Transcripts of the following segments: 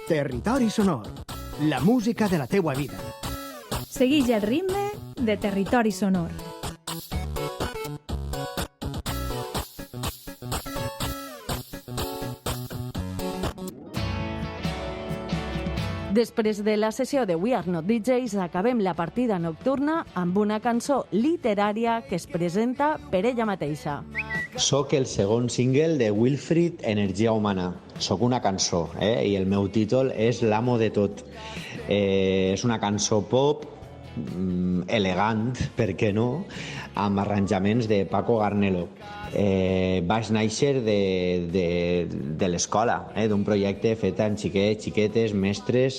Territori sonor. La música de la teua vida. Segueix el ritme de Territori sonor. Després de la sessió de We Are Not DJs, acabem la partida nocturna amb una cançó literària que es presenta per ella mateixa. Soc el segon single de Wilfried, Energia Humana. Soc una cançó, i el meu títol és L'amo de tot. És una cançó pop, elegant, per què no, amb arranjaments de Paco Garnelo. Vaig néixer de l'escola, d'un projecte fet amb xiquets, xiquetes, mestres,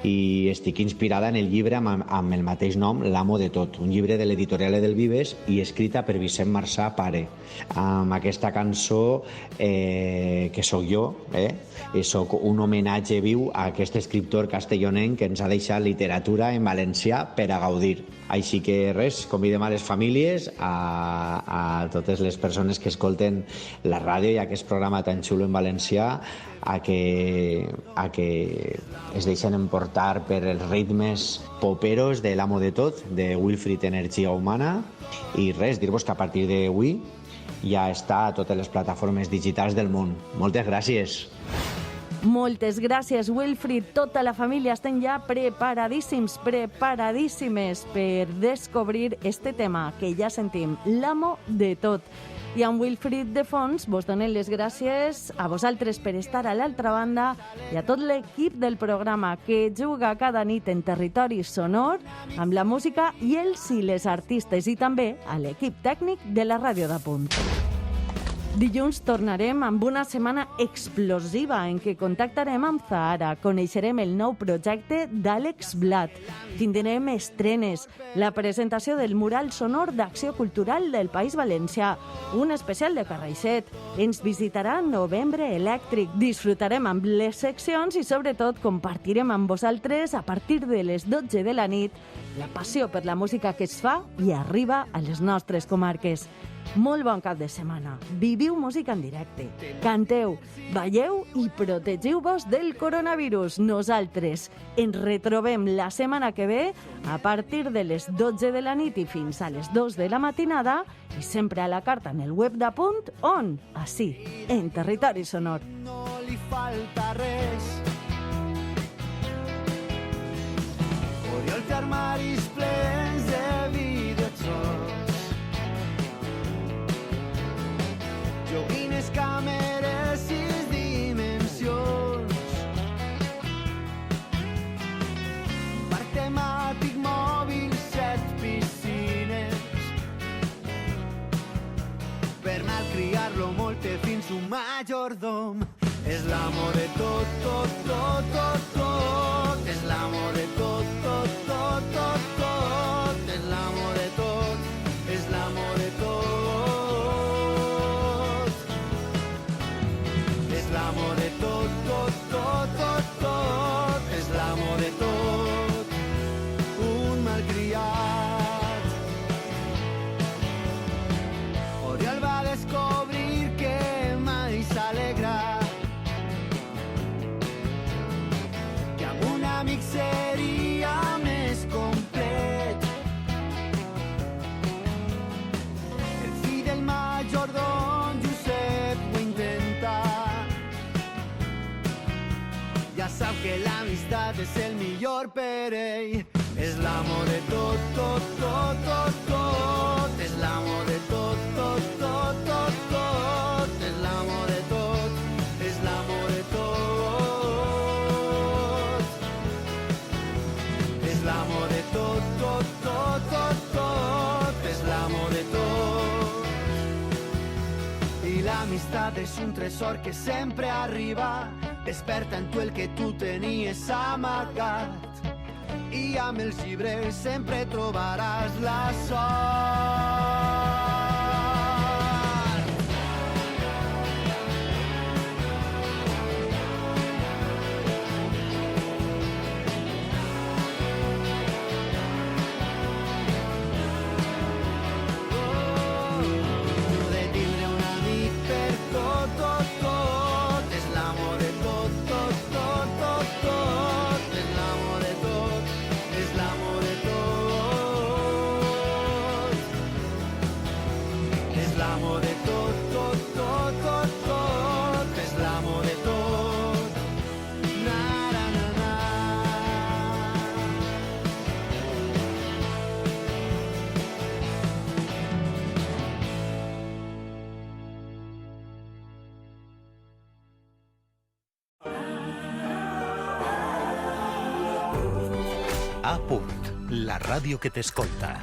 i estic inspirada en el llibre amb el mateix nom, L'amo de tot, un llibre de l'editorial Edelvives i escrita per Vicent Marçà, pare. Amb aquesta cançó, que sóc jo, sóc un homenatge viu a aquest escriptor castellonenc que ens ha deixat literatura en valencià per a gaudir. Així que res, convidem a les famílies, a totes les persones que escolten la ràdio i aquest programa tan xulo en valencià, a que es deixen emportar per els ritmes poperos de L'amo de tot, de Wilfried, Energia Humana. I res, dir-vos que a partir d'avui ja està a totes les plataformes digitals del món. Moltes gràcies. Moltes gràcies, Wilfried. Tota la família estem ja preparadíssimes per descobrir este tema que ja sentim, L'amo de tot. I amb Wilfried de fons vos donem les gràcies a vosaltres per estar a l'altra banda i a tot l'equip del programa que juga cada nit en Territori Sonor amb la música i els i les artistes, i també a l'equip tècnic de la Ràdio de Punt. Dilluns tornarem amb una setmana explosiva en què contactarem amb Zahara, coneixerem el nou projecte d'Àlex Blat, tindrem estrenes, la presentació del mural sonor d'Acció Cultural del País Valencià, un especial de Carraixet, ens visitarà Novembre Elèctric, disfrutarem amb les seccions i sobretot compartirem amb vosaltres a partir de les 12 de la nit la passió per la música que es fa i arriba a les nostres comarques. Molt bon cap de setmana. Viviu música en directe. Canteu, balleu i protegiu-vos del coronavirus. Nosaltres ens retrobem la setmana que ve a partir de les 12 de la nit i fins a les 2 de la matinada i sempre a la carta en el web de Punt, on? Ací, en Territori Sonor. No li falta res. Oriol té armaris plens de videojocs, joguines, càmeres, 6 dimensions, parc temàtic mòbil, 7 piscines, per malcriar-lo molt té fins un majordom. És l'amo de tot, tot, tot, tot, tot. És l'amo de tot, tot, tot, tot, tot. És l'amo de tot, és l'amo de tot. És l'amo de tot, tot, tot, tot, tot. És l'amo de tot, un malcriat. Oriol va descobrir que mai s'alegra, que amb un amic seria més complet. El fill del majordom Josep ho intenta, ja sap que l'amistat és el millor per ell. És l'amo de tot, tot, tot, tot, tot. És l'amo de tot, tot, tot, tot, tot. És l'amo de tot, és l'amo de tot. És l'amo de tot, tot, tot, tot, tot. És l'amo de tot. I l'amistat és un tresor que sempre arriba, desperta en tu el que tu tenies amagat. I amb els llibres sempre trobaràs la sort. De tindre un amic per tot, tot, tot. És l'amo de tot, tot, tot, tot, tot. és l'amo de tot, tot, tot, tot, tot, és l'amo de tot. Na, na, na, na. A punt, la ràdio que t'escolta.